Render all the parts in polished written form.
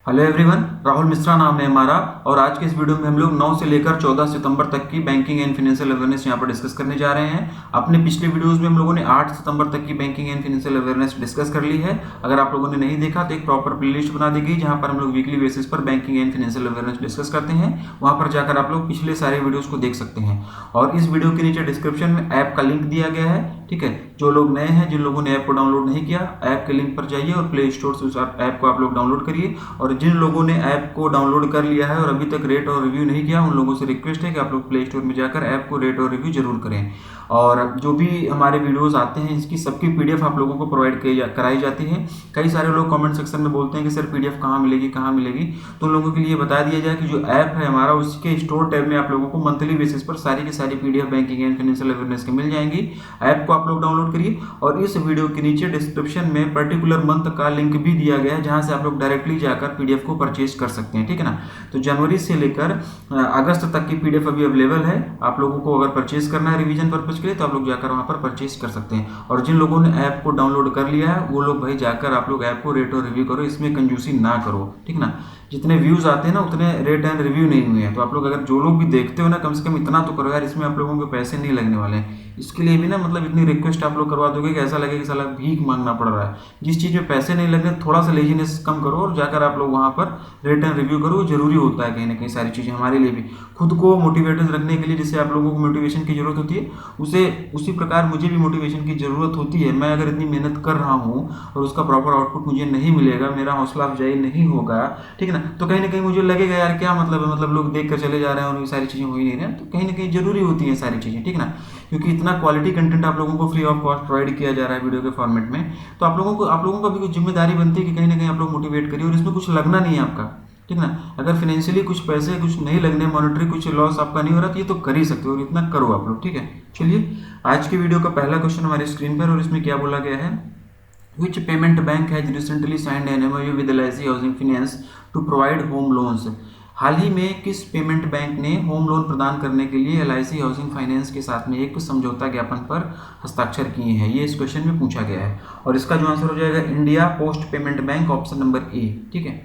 Hello everyone, Rahul Mishra नाम है हमारा। और आज के इस वीडियो में हम लोग 9 से लेकर 14 सितंबर तक की बैंकिंग एंड फाइनेंशियल अवेयरनेस यहाँ पर डिस्कस करने जा रहे हैं। अपने पिछले वीडियोस में हम लोगों ने 8 सितंबर तक की banking and financial awareness discuss कर ली है। अगर आप लोगों ने नहीं देखा तो एक प्रॉपर प्लेलिस्ट बना दी गई जहाँ पर हम लोग वीकली बेसिस पर banking and financial awareness discuss करते हैं। वहाँ पर जाकर आप लोग पिछले सारे वीडियोज को देख सकते हैं। और इस वीडियो के नीचे डिस्क्रिप्शन में ऐप का लिंक दिया गया है। ठीक है, जो लोग नए हैं, जिन लोगों ने ऐप को डाउनलोड नहीं किया, ऐप के लिंक पर जाइए और प्ले स्टोर से उस ऐप को आप लोग डाउनलोड करिए। और जिन लोगों ने ऐप को डाउनलोड कर लिया है और अभी तक रेट और रिव्यू नहीं किया, उन लोगों से रिक्वेस्ट है कि आप लोग प्ले स्टोर में जाकर ऐप को रेट और रिव्यू जरूर करें। और जो भी हमारे वीडियोस आते हैं, इसकी सबकी पीडीएफ आप लोगों को प्रोवाइड कराई जाती है। कई सारे लोग कमेंट सेक्शन में बोलते हैं कि सर पीडीएफ कहाँ मिलेगी, कहाँ मिलेगी। तो उन लोगों के लिए बता दिया जाए कि जो ऐप है हमारा, उसके स्टोर टैब में आप लोगों को मंथली बेसिस पर सारी की सारी PDF banking and financial awareness की मिल जाएंगी। ऐप को आप लोग डाउनलोड करिए और इस वीडियो के नीचे डिस्क्रिप्शन में पर्टिकुलर मंथ का लिंक भी दिया गया है, जहां से आप लोग डायरेक्टली जाकर पीडीएफ को परचेज कर सकते हैं। ठीक है ना। तो जनवरी से लेकर अगस्त तक की पीडीएफ अभी अवेलेबल है। आप लोगों को अगर परचेज करना है रिवीजन पर्पज के लिए, तो आप लोग जाकर वहां पर परचेज कर सकते हैं। और जिन लोगों ने ऐप को डाउनलोड कर लिया है, वो लोग भाई जाकर आप लोग ऐप को रेट और रिव्यू करो, इसमें कंजूसी ना करो। ठीक ना। जितने व्यूज आते हैं ना, उतने रेट एंड रिव्यू नहीं हुए हैं। तो आप लोग अगर जो लोग भी देखते हो ना, कम से कम इतना तो करो यार, इसमें आप लोगों के पैसे नहीं लगने वाले हैं। इसके लिए भी ना, मतलब इतनी रिक्वेस्ट आप लोग करवा दोगे कि ऐसा लगे कि साला भीख मांगना पड़ रहा है। जिस चीज़ में पैसे नहीं लगे, थोड़ा सा लेजीनेस कम करो और जाकर आप लोग वहाँ पर रेट एंड रिव्यू करो। जरूरी होता है कहीं ना कहीं सारी चीज़ें हमारे लिए भी, खुद को मोटिवेटेड रखने के लिए। जैसे आप लोगों को मोटिवेशन की जरूरत होती है, उसी प्रकार मुझे भी मोटिवेशन की जरूरत होती है। मैं अगर इतनी मेहनत कर रहा हूँ और उसका प्रॉपर आउटपुट मुझे नहीं मिलेगा, मेरा हौसला अफजाई नहीं होगा, ठीक है ना, तो कहीं ना कहीं मुझे लगेगा यार क्या मतलब है, मतलब लोग देख कर चले जा रहे हैं और ये सारी चीज़ें हो ही नहीं रही हैं। तो कहीं ना कहीं जरूरी होती है सारी चीज़ें। ठीक ना। क्योंकि इतना क्वालिटी कंटेंट आप लोगों को फ्री ऑफ कॉस्ट प्रोवाइड किया जा रहा है वीडियो के फॉर्मेट में, तो आप लोगों को भी कुछ जिम्मेदारी बनती है कि कहीं ना कहीं आप लोग मोटिवेट करिए। और इसमें कुछ लगना नहीं है आपका। ठीक ना। अगर फाइनेंशियली कुछ पैसे कुछ नहीं लगने, मॉनेटरी कुछ लॉस आपका नहीं हो रहा, तो ये तो कर ही सकते हो और इतना करो आप लोग। ठीक है। चलिए, आज की वीडियो का पहला क्वेश्चन हमारे स्क्रीन पर, और इसमें क्या बोला गया है, Which payment bank has recently signed an MOU with LIC Housing Finance to provide home loans? हाल ही में किस पेमेंट बैंक ने होम लोन प्रदान करने के लिए LIC हाउसिंग फाइनेंस के साथ में एक समझौता ज्ञापन पर हस्ताक्षर किए हैं? ये इस क्वेश्चन में पूछा गया है। और इसका जो आंसर हो जाएगा India post payment bank, option number ए। ठीक है,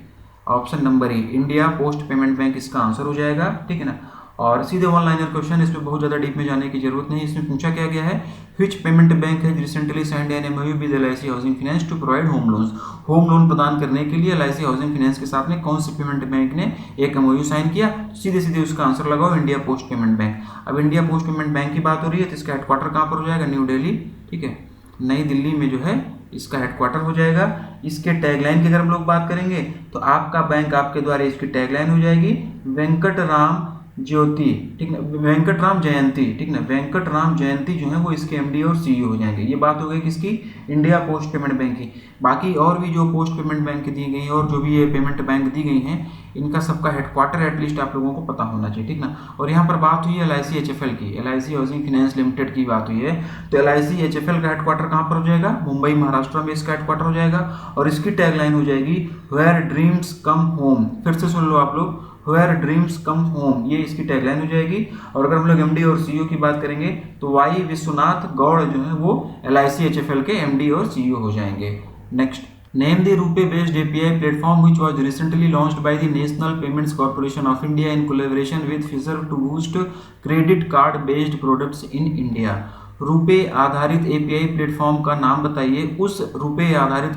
ऑप्शन नंबर ए, इंडिया पोस्ट पेमेंट बैंक इसका आंसर हो जाएगा। ठीक है ना। और सीधे वन लाइनर क्वेश्चन, इसमें बहुत ज़्यादा डीप में जाने की जरूरत नहीं। इसमें पूछा क्या गया है, which payment bank has recently signed an MOU with LIC housing finance to provide home loans? Home loan प्रदान करने के लिए LIC हाउसिंग फाइनेंस के साथ में कौन सी पेमेंट बैंक ने एक MOU साइन किया? सीधे सीधे उसका आंसर लगाओ, इंडिया पोस्ट पेमेंट बैंक। अब इंडिया पोस्ट पेमेंट बैंक की बात हो रही है, तो इसका हेडक्वार्टर कहाँ पर हो जाएगा? न्यू दिल्ली। ठीक है, नई दिल्ली में जो है इसका हेडक्वार्टर हो जाएगा। इसके टैगलाइन की अगर हम लोग बात करेंगे, तो आपका बैंक आपके द्वारा इसकी टैगलाइन हो जाएगी वेंकट राम ज्योति। ठीक ना, वेंकट राम जयंती। ठीक ना, वेंकट राम जयंती जो है वो इसके MD और CEO हो जाएंगे। ये बात हो गई किसकी? इंडिया पोस्ट पेमेंट बैंक की। बाकी और भी जो पोस्ट पेमेंट बैंक दी गई और जो भी ये पेमेंट बैंक दी गई हैं, इनका सबका हेडक्वार्टर एटलीस्ट आप लोगों को पता होना चाहिए। ठीक ना। और यहाँ पर बात हुई है LIC HFL की, LIC हाउसिंग फाइनेंस लिमिटेड की बात हुई है। तो LIC HFL का हेडक्वार्टर कहाँ पर हो जाएगा? मुंबई महाराष्ट्र में इसका हेडक्वार्टर हो जाएगा। और इसकी टैगलाइन हो जाएगी वेयर ड्रीम्स कम होम। फिर से सुन लो आप लोग, वेयर ड्रीम्स कम होम, ये इसकी टैगलाइन हो जाएगी। और अगर हम लोग MD और CEO की बात करेंगे, तो वाई विश्वनाथ गौड़ जो है वो LIC HFL के MD और CEO हो जाएंगे। Next, name the RuPay based API platform which was recently launched by the National Payments Corporation of India in collaboration with Fiserv to boost credit card based products in India। RuPay आधारित API platform का नाम बताइए। उस रुपे आधारित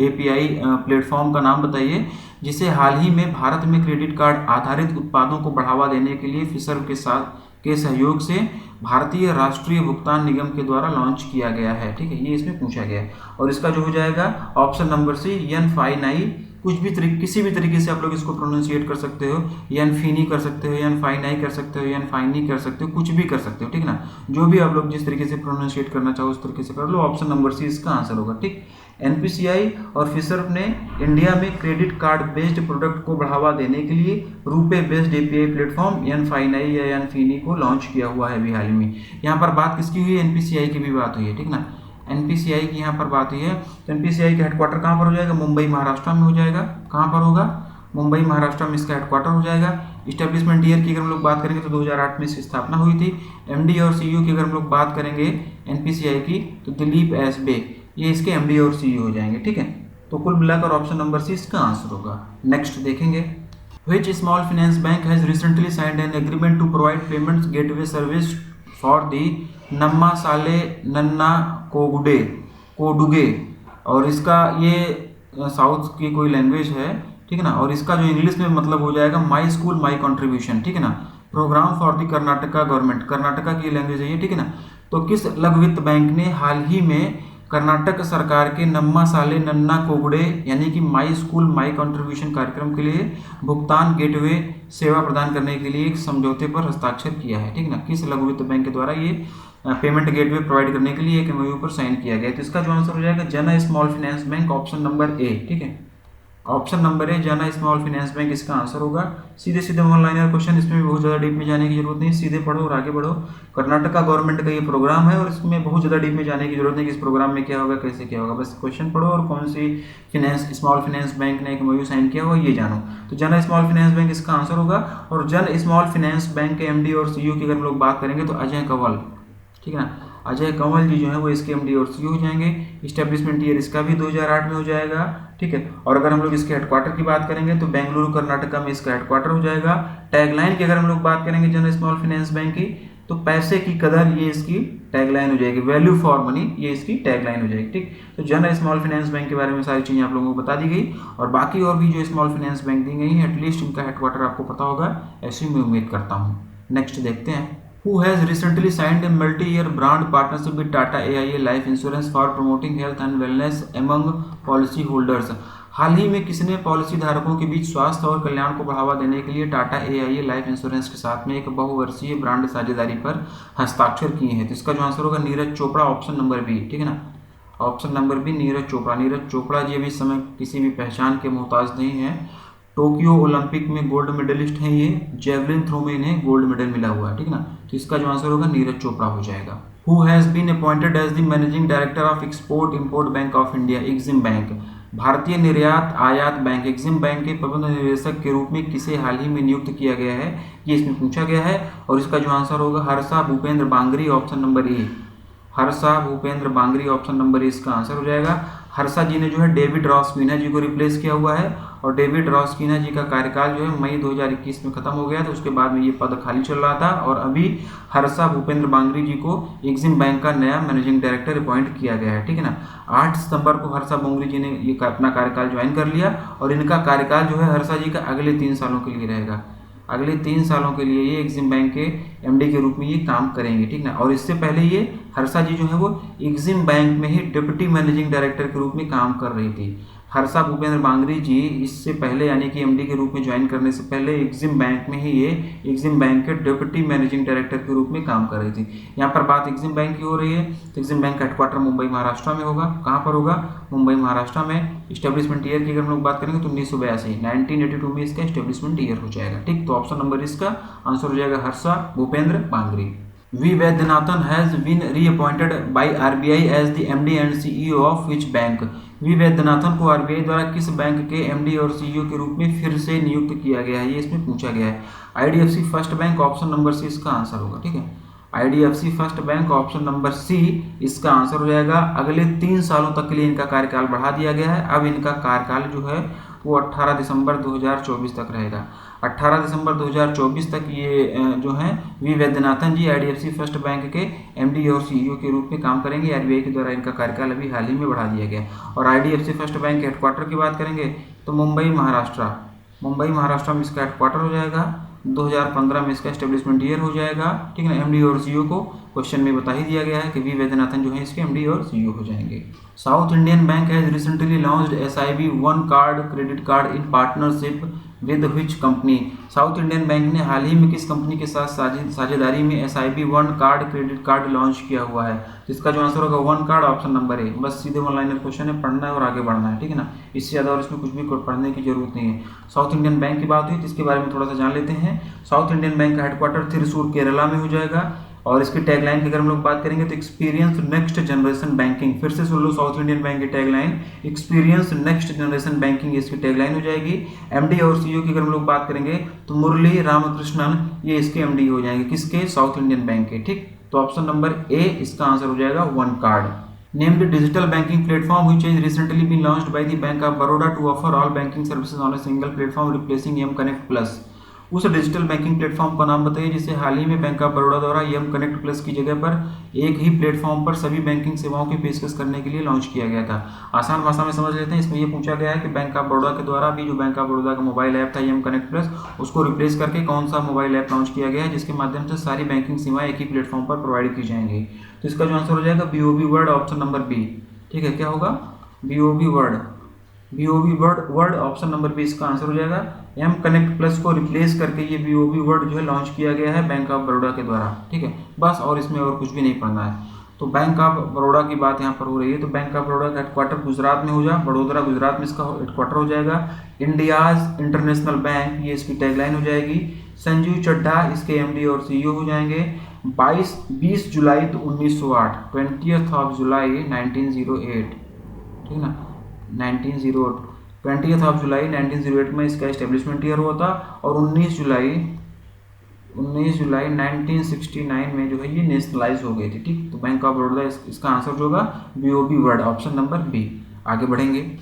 API platform का नाम बताइए जिसे हाल ही में भारत में क्रेडिट कार्ड आधारित उत्पादों को बढ़ावा देने के लिए फिसर्व के सहयोग से भारतीय राष्ट्रीय भुगतान निगम के द्वारा लॉन्च किया गया है। ठीक है, ये इसमें पूछा गया है। और इसका जो हो जाएगा ऑप्शन नंबर सी, YNFINI। कुछ भी किसी भी तरीके से आप लोग इसको प्रोनाउंसिएट कर सकते हो, YNFINI कर सकते हो, YNFINI कर सकते हो, YNFINI कर सकते हो, कुछ भी कर सकते हो। ठीक ना, जो भी आप लोग जिस तरीके से प्रोनाउंसिएट करना चाहो उस तरीके से कर लो। ऑप्शन नंबर सी इसका आंसर होगा। ठीक, NPCI और फिसर्व ने इंडिया में क्रेडिट कार्ड बेस्ड प्रोडक्ट को बढ़ावा देने के लिए RuPay based API platform YNFINI या YNFINI को लॉन्च किया हुआ है अभी हाल ही में। यहाँ पर बात किसकी हुई है? NPCI की भी बात हुई है। ठीक ना, NPCI की यहाँ पर बात हुई है। तो NPCI का हेडक्वार्टर कहाँ पर हो जाएगा? मुंबई महाराष्ट्र में हो जाएगा। कहाँ पर होगा? मुंबई महाराष्ट्र में इसका हेडक्वार्टर हो जाएगा। इस्टेब्लिशमेंट ईयर की अगर हम लोग बात करेंगे तो 2008 में इसकी स्थापना हुई थी। MD और CEO की अगर हम लोग बात करेंगे NPCI की, तो दिलीप एस बे, ये इसके MD और CEO हो जाएंगे। ठीक है, तो कुल मिलाकर ऑप्शन नंबर सी इसका आंसर होगा। नेक्स्ट देखेंगे, which small finance bank has recently signed an agreement to provide payments gateway service for the Namma Shaale Nanna कोडुगे। और इसका ये साउथ की कोई लैंग्वेज है, ठीक है ना, और इसका जो इंग्लिश में मतलब हो जाएगा माई स्कूल माई कंट्रीब्यूशन, ठीक है ना, program for the Karnataka government, Karnataka की लैंग्वेज है ये, ठीक है ना। तो किस लघु वित्त बैंक ने हाल ही में कर्नाटक सरकार के नम्मा साले नन्ना कोगुडे यानी कि माई स्कूल माई कंट्रीब्यूशन कार्यक्रम के लिए भुगतान गेटवे सेवा प्रदान करने के लिए एक समझौते पर हस्ताक्षर किया है, ठीक है ना। किस लघु वित्त बैंक के द्वारा ये पेमेंट गेटवे प्रोवाइड करने के लिए एक एमओयू पर साइन किया गया। तो इसका जो आंसर हो जाएगा जन small finance bank, option number ए, ठीक है, ऑप्शन नंबर ए जन स्मॉल फाइनेंस बैंक इसका आंसर होगा। सीधे सीधे वन लाइनर क्वेश्चन, इसमें भी बहुत ज़्यादा डीप में जाने की जरूरत नहीं, सीधे पढ़ो और आगे बढ़ो। कर्नाटका गवर्नमेंट का ये प्रोग्राम है और इसमें बहुत ज़्यादा डीप में जाने की जरूरत नहीं कि इस प्रोग्राम में क्या होगा कैसे क्या होगा, बस क्वेश्चन पढ़ो और कौन सी फिनेंस स्मॉल फाइनेंस बैंक ने एक एमओयू साइन किया होगा ये जानो। तो जन स्मॉल फाइनेंस बैंक इसका आंसर होगा। और जन स्मॉल फाइनेंस बैंक के एमडी और सीईओ की अगर हम लोग बात करेंगे तो अजय कंवल, ठीक है ना, अजय कंवल जी जो है वो इसके एमडी और सीईओ हो जाएंगे। इस्टेब्लिशमेंट ईयर इसका भी 2008 में हो जाएगा, ठीक है। और अगर हम लोग इसके हेडक्वार्टर की बात करेंगे तो बेंगलुरु कर्नाटका में इसका हेडक्वार्टर हो जाएगा। टैगलाइन की अगर हम लोग बात करेंगे जन स्मॉल फाइनेंस बैंक की, तो पैसे की कदर ये इसकी टैगलाइन हो जाएगी, वैल्यू फॉर मनी ये इसकी टैगलाइन हो जाएगी, ठीक। तो जन स्मॉल फाइनेंस बैंक के बारे में सारी चीज़ें आप लोगों को बता दी गई। और बाकी और भी जो स्मॉल फाइनेंस बैंक दी गई हैं एटलीस्ट इनका हेडक्वार्टर आपको पता होगा, ऐसी मैं उम्मीद करता हूँ। नेक्स्ट देखते हैं, who has recently signed a multi-year brand partnership with Tata AIA Life Insurance for promoting health and wellness among policy holders। हाल ही में किसने पॉलिसी धारकों के बीच स्वास्थ्य और कल्याण को बढ़ावा देने के लिए टाटा AIA लाइफ इंश्योरेंस के साथ में एक बहुवर्षीय ब्रांड साझेदारी पर हस्ताक्षर किए हैं। तो इसका जो आंसर होगा Neeraj Chopra, option number B, ठीक है ना, option number B Neeraj Chopra. Neeraj Chopra ji अभी इस समय किसी भी पहचान के मोहताज नहीं है। टोक्यो ओलंपिक में गोल्ड मेडलिस्ट हैं ये, जेवलिन थ्रो में इन्हें गोल्ड मेडल मिला हुआ है, ठीक है ना। तो इसका जो आंसर होगा नीरज चोपड़ा हो जाएगा। Who has been appointed as the managing director of export import bank of India, EXIM bank, भारतीय निर्यात आयात बैंक एग्जिम बैंक के प्रबंध निदेशक के रूप में किसे हाल ही में नियुक्त किया गया है, ये इसमें पूछा गया है। और इसका जो आंसर होगा Harsha Bhupendra Bangari, option number A, Harsha Bhupendra Bangari, option number A इसका आंसर हो जाएगा। हर्षा जी ने जो है डेविड रॉसकीना जी को रिप्लेस किया हुआ है और डेविड रॉसकीना जी का कार्यकाल जो है मई 2021 में खत्म हो गया, तो उसके बाद में ये पद खाली चल रहा था और अभी हर्षा भूपेंद्र बांगरी जी को एग्जिम बैंक का नया मैनेजिंग डायरेक्टर अपॉइंट किया गया है, ठीक है ना। 8 सितंबर को हर्षा बांगरी जी ने ये अपना कार्यकाल ज्वाइन कर लिया और इनका कार्यकाल जो है हर्षा जी का अगले 3 सालों के लिए रहेगा। अगले 3 सालों के लिए ये एग्जिम बैंक के एमडी के रूप में ये काम करेंगे, ठीक ना। और इससे पहले ये हर्षा जी जो है वो एग्जिम बैंक में ही डिप्टी मैनेजिंग डायरेक्टर के रूप में काम कर रही थी। हर्षा भूपेंद्र बांगरी जी इससे पहले यानी कि एमडी के रूप में ज्वाइन करने से पहले एग्जिम बैंक में ही ये एग्जिम बैंक के डिप्टी मैनेजिंग डायरेक्टर के रूप में काम कर रही थी। यहाँ पर बात एग्जिम बैंक की हो रही है तो एग्जिम बैंक का हेडक्वार्टर मुंबई महाराष्ट्र में होगा। कहाँ पर होगा? मुंबई महाराष्ट्र में। इस्टेब्लिशमेंट ईयर की अगर हम लोग बात करेंगे तो 1982 में इसका इस्टेब्लिशमेंट ईयर हो जाएगा, ठीक। तो ऑप्शन नंबर इसका आंसर हो जाएगा Harsha Bhupendra Bangari. V Vaidyanathan has been reappointed by RBI as the MD and CEO of which bank. V Vaidyanathan को आरबीआई द्वारा किस बैंक के एमडी और सीईओ के रूप में फिर से नियुक्त किया गया है, ये इसमें पूछा गया है। IDFC first bank, option number C इसका आंसर होगा, ठीक है। IDFC first bank, option number C इसका आंसर हो जाएगा। अगले 3 सालों तक के लिए इनका कार्यकाल बढ़ा दिया गया है। अब इनका कार्यकाल जो है वो 18 दिसंबर 2024 तक रहेगा। 18 दिसंबर 2024 तक ये जो है V Vaidyanathan ji IDFC first bank के एमडी और सीईओ के रूप में काम करेंगे। आरबीआई के द्वारा इनका कार्यकाल अभी हाल ही में बढ़ा दिया गया। और आईडीएफसी फर्स्ट बैंक के हेडक्वार्टर की बात करेंगे तो मुंबई महाराष्ट्र में इसका हेडक्वार्टर हो जाएगा। 2015 में इसका एस्टेब्लिशमेंट ईयर हो जाएगा, ठीक है ना। एमडी और सीईओ को क्वेश्चन में बता ही दिया गया है कि वी वैद्यनाथन जो है इसके एमडी और सीईओ हो जाएंगे। South Indian bank has recently launched SIB one card credit card in partnership with which company. South Indian bank ने हाल ही में किस कंपनी के साथ साझेदारी में SIB one card credit card launch किया हुआ है। जिसका जो आंसर होगा वन कार्ड, ऑप्शन नंबर ए। बस सीधे वन लाइनर क्वेश्चन है, पढ़ना है और आगे बढ़ना है, ठीक है ना। इससे ज़्यादा और इसमें कुछ भी पढ़ने की जरूरत नहीं है। साउथ इंडियन बैंक की बात हुई तो इसके बारे में थोड़ा सा जान लेते हैं। साउथ इंडियन बैंक का हेडक्वार्टर थिरुसूर केरला में हो जाएगा। और इसकी टैगलाइन की अगर हम लोग बात करेंगे तो एक्सपीरियंस नेक्स्ट जनरेशन बैंकिंग। फिर से सुन लो साउथ इंडियन बैंक की tagline, experience next generation banking इसकी टैगलाइन हो जाएगी। एमडी और सीईओ की अगर हम लोग बात करेंगे तो मुरली रामकृष्णन ये इसके एमडी हो जाएंगे, किसके? साउथ इंडियन बैंक के, ठीक। तो ऑप्शन नंबर ए इसका आंसर हो जाएगा one card. Name the digital banking platform which has recently been launched by the bank of Baroda to offer all banking services on a single platform replacing M connect plus. उस digital banking platform का नाम बताइए जिसे हाल ही में bank of Baroda द्वारा M connect plus की जगह पर एक ही प्लेटफॉर्म पर सभी बैंकिंग सेवाओं की पेशकश करने के लिए लॉन्च किया गया था। आसान भाषा में समझ लेते हैं। इसमें यह पूछा गया है कि बैंक ऑफ बड़ौदा के द्वारा भी जो बैंक ऑफ बड़ौदा का मोबाइल ऐप था एम कनेक्ट प्लस, उसको रिप्लेस करके कौन सा मोबाइल ऐप लॉन्च किया गया है जिसके माध्यम से सारी बैंकिंग सेवाएं एक ही प्लेटफॉर्म पर प्रोवाइड की जाएंगी। तो इसका जो आंसर हो जाएगा BOB world, option number B. ठीक है, क्या होगा? BOB world, BOB world option number B इसका आंसर हो जाएगा। एम कनेक्ट प्लस को रिप्लेस करके ये बीओबी वर्ड जो है लॉन्च किया गया है बैंक ऑफ बड़ौदा के द्वारा। ठीक है, बस, और इसमें और कुछ भी नहीं पढ़ना है। तो बैंक ऑफ बड़ौदा की बात यहाँ पर हो रही है, तो बैंक ऑफ बड़ौदा का हेडक्वार्टर गुजरात में हो जाए, बड़ोदरा गुजरात में इसका हेडक्वार्टर हो जाएगा। इंडियाज इंटरनेशनल बैंक, ये इसकी टैगलाइन हो जाएगी। संजीव चड्ढा इसके एमडी और सीईओ हो जाएंगे। 20 जुलाई तो 1908, 20th ऑफ जुलाई 1908, ठीक है ना, 20th ऑफ जुलाई 1908 में इसका एस्टेब्लिशमेंट ईयर हुआ था, और 19 जुलाई 1969 में जो है ये नेशनलाइज हो गई थी। ठीक, तो बैंक ऑफ बड़ौदा इसका आंसर जो होगा BOB world, option number B. आगे बढ़ेंगे।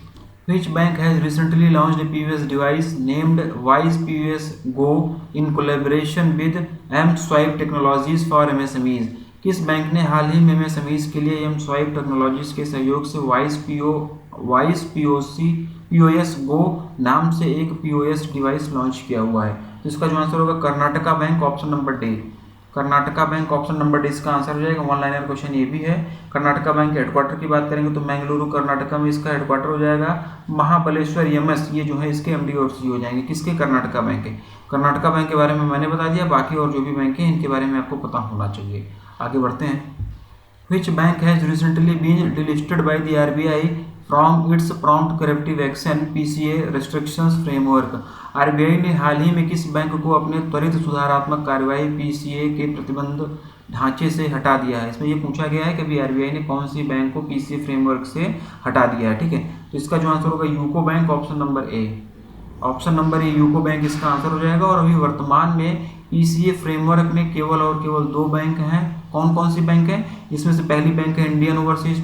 Which bank has recently launched a POS device named Wise POS Go in collaboration with M-Swipe Technologies for MSMEs? किस बैंक ने हाल ही में MSMEs के लिए M-Swipe Technologies के सहयोग से Wise POS Go नाम से एक POS डिवाइस लॉन्च किया हुआ है? तो इसका जो आंसर होगा Karnataka bank, option number D. Karnataka bank, option number D इसका आंसर हो जाएगा। वन लाइनर क्वेश्चन ये भी है। कर्नाटका बैंक के हेडक्वार्टर की बात करेंगे तो बेंगलुरु कर्नाटका में इसका हेडक्वार्टर हो जाएगा। महाबलेश्वर एमएस ये जो है इसके एमडी और सी हो जाएंगे। किसके? कर्नाटका बैंक के। कर्नाटका बैंक के बारे में मैंने बता दिया, बाकी और जो भी बैंक है इनके बारे में आपको पता होना चाहिए। आगे बढ़ते हैं। Which bank has recently been delisted by the RBI from its prompt corrective action PCA restrictions framework? RBI ने हाल ही में किस बैंक को अपने त्वरित सुधारात्मक कार्यवाही PCA के प्रतिबंध ढांचे से हटा दिया है? इसमें ये पूछा गया है कि अभी RBI ने कौन सी बैंक को PCA फ्रेमवर्क से हटा दिया है। ठीक है, तो इसका जो आंसर होगा यूको बैंक, ऑप्शन नंबर ए। ऑप्शन नंबर ए यूको बैंक इसका आंसर हो जाएगा। और अभी वर्तमान में PCA फ्रेमवर्क में केवल और केवल 2 बैंक हैं। कौन कौन सी बैंक है? इसमें से पहली बैंक है इंडियन ओवरसीज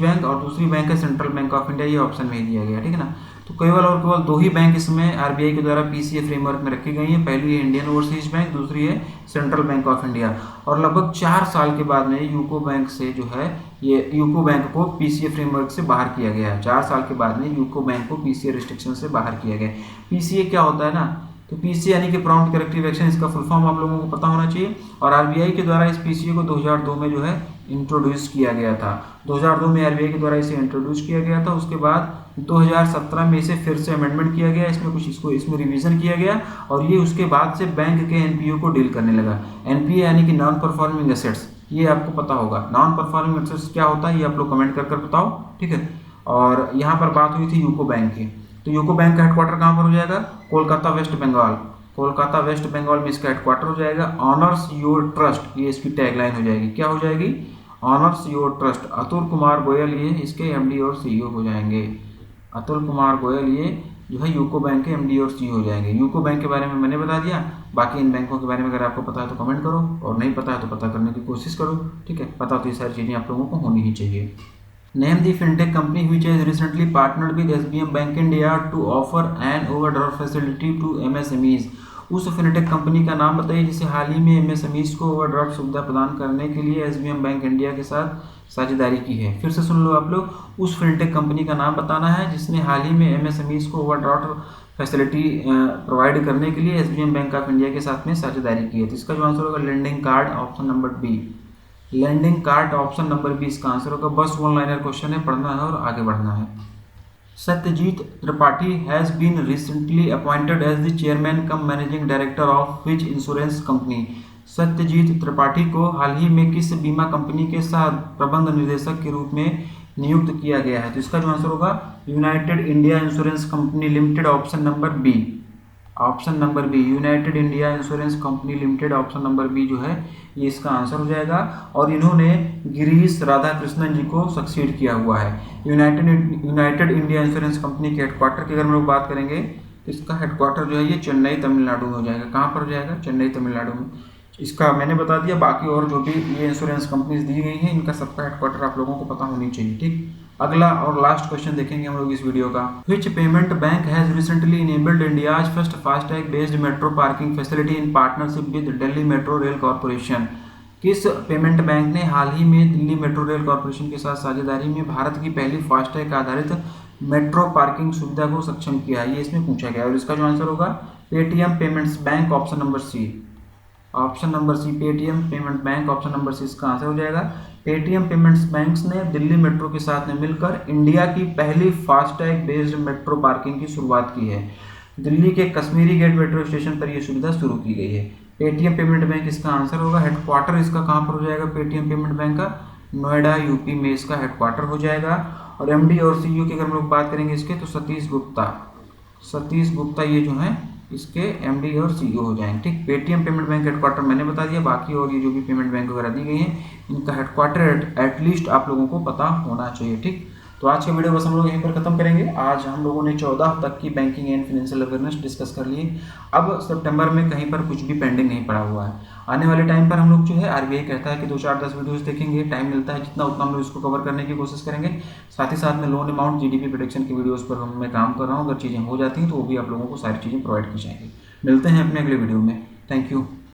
बैंक, और दूसरी बैंक है सेंट्रल बैंक ऑफ इंडिया। ये ऑप्शन में ही दिया गया, ठीक है ना। तो केवल और केवल 2 ही बैंक इसमें RBI के द्वारा PCA फ्रेमवर्क में रखी गई हैं। पहली है इंडियन ओवरसीज बैंक, दूसरी है सेंट्रल बैंक ऑफ इंडिया। और लगभग 4 साल के बाद में यूको बैंक से जो है ये यूको बैंक को PCA फ्रेमवर्क से बाहर किया गया है। 4 साल के बाद में यूको बैंक को PCA रिस्ट्रिक्शन से बाहर किया गया। PCA क्या होता है ना, तो PCA यानी कि प्रॉम्प्ट करेक्टिव एक्शन, इसका फुल फॉर्म आप लोगों को पता होना चाहिए। और RBI के द्वारा इस PCA को 2002 में जो है इंट्रोड्यूस किया गया था। 2002 में RBI के द्वारा इसे इंट्रोड्यूस किया गया था। उसके बाद 2017 में इसे फिर से अमेंडमेंट किया गया, इसमें रिवीजन किया गया, और ये उसके बाद से बैंक के NPA को डील करने लगा। NPA यानी कि नॉन परफॉर्मिंग एसेट्स, ये आपको पता होगा। नॉन परफॉर्मिंग एसेट्स क्या होता है ये आप लोग कमेंट कर बताओ, ठीक है। और यहाँ पर बात हुई थी यूको बैंक की, तो यूको बैंक का हेडक्वार्टर कहाँ पर हो जाएगा? कोलकाता वेस्ट बंगाल। कोलकाता वेस्ट बंगाल में इसका हेडक्वार्टर हो जाएगा। ऑनर्स योर ट्रस्ट, ये इसकी टैगलाइन हो जाएगी। क्या हो जाएगी? Honours your trust. Atul Kumar Goyal ये इसके MD और CEO हो जाएंगे। अतुल कुमार गोयल ये जो है यूको बैंक के MD और CEO हो जाएंगे। यूको बैंक के बारे में मैंने बता दिया। बाकी इन बैंकों के बारे में अगर आपको पता है तो कमेंट करो, और नहीं पता है तो पता करने की कोशिश करो, ठीक है। पता तो ये सारी चीज़ें आप लोगों को होनी ही चाहिए। Name the fintech company which has recently partnered with SBM Bank India to offer an overdraft facility to MSMEs. उस फिनटेक कंपनी का नाम बताइए जिसे हाल ही में MSMEs को ओवरड्राफ्ट सुविधा प्रदान करने के लिए SBM बैंक इंडिया के साथ साझेदारी की है। फिर से सुन लो आप लोग, उस फिनटेक कंपनी का नाम बताना है जिसने हाल ही में MSMEs को ओवरड्राफ्ट फैसिलिटी प्रोवाइड करने के लिए SBM बैंक ऑफ इंडिया के साथ में साझेदारी की है। तो इसका जो आंसर होगा lending card, option number B. Landing card, option number B इसका आंसर होगा। बस वन लाइनर क्वेश्चन है, पढ़ना है और आगे बढ़ना है। Satyajit Tripathi has been recently appointed as the chairman cum managing director of which insurance company? Satyajit Tripathi को हाल ही में किस बीमा कंपनी के साथ प्रबंध निदेशक के रूप में नियुक्त किया गया है? तो इसका जो आंसर होगा united India insurance company limited, option number B. Option number B, united India insurance company limited, option number B जो है ये इसका आंसर हो जाएगा। और इन्होंने गिरीश राधाकृष्णन जी को सक्सीड किया हुआ है। यूनाइटेड इंडिया इंश्योरेंस कंपनी के हेडक्वार्टर की अगर हम लोग बात करेंगे तो इसका हेडक्वार्टर जो है ये चेन्नई तमिलनाडु में हो जाएगा। कहाँ पर हो जाएगा? चेन्नई तमिलनाडु में। इसका मैंने बता दिया। बाकी और जो भी ये इंश्योरेंस कंपनीज दी गई हैं इनका सबका हेडक्वार्टर आप लोगों को पता होनी चाहिए। ठीक, अगला और लास्ट क्वेश्चन देखेंगे हम लोग इस वीडियो का। विच payment bank has recently enabled India's first FASTag based metro parking facility in partnership with Delhi metro rail corporation? किस पेमेंट बैंक ने हाल ही में दिल्ली मेट्रो रेल कॉर्पोरेशन के साथ साझेदारी में भारत की पहली फास्टैग आधारित मेट्रो पार्किंग सुविधा को सक्षम किया है? ये इसमें पूछा गया और इसका जो आंसर होगा Paytm payments bank, option number C. Option number C Paytm payment bank, option number C इसका आंसर हो जाएगा। पेटीएम पेमेंट्स बैंक्स ने दिल्ली मेट्रो के साथ में मिलकर इंडिया की पहली फास्टैग बेस्ड मेट्रो पार्किंग की शुरुआत की है। दिल्ली के कश्मीरी गेट मेट्रो स्टेशन पर यह सुविधा शुरू की गई है। पेटीएम पेमेंट बैंक इसका आंसर होगा। हेडक्वार्टर इसका कहाँ पर हो जाएगा पेटीएम पेमेंट बैंक का? नोएडा यूपी में इसका हेडक्वार्टर हो जाएगा। और एमडी और सीईओ की अगर हम लोग बात करेंगे इसके तो सतीश गुप्ता ये जो है इसके एमडी और सीईओ हो जाएंगे। ठीक, पेटीएम पेमेंट बैंक हेडक्वार्टर मैंने बता दिया। बाकी और ये जो भी पेमेंट बैंक वगैरह दी गई हैं इनका हेडक्वार्टर एटलीस्ट आप लोगों को पता होना चाहिए। ठीक, तो आज का वीडियो बस हम लोग यहीं पर खत्म करेंगे। आज हम लोगों ने 14 तक की banking and financial awareness discuss कर ली। अब सितंबर में कहीं पर कुछ भी पेंडिंग नहीं पड़ा हुआ है। आने वाले टाइम पर हम लोग जो है आरबीआई कहता है कि 2-4-10 वीडियोस देखेंगे, टाइम मिलता है जितना उतना हम लोग इसको कवर करने की कोशिश करेंगे। साथ ही साथ में लोन अमाउंट जीडीपी प्रोडिक्शन की वीडियोस पर मैं काम कर रहा हूँ। अगर चीज़ें हो जाती हैं तो वो भी आप लोगों को सारी चीज़ें प्रोवाइड की जाएंगी। मिलते हैं अपने अगले वीडियो में। Thank you.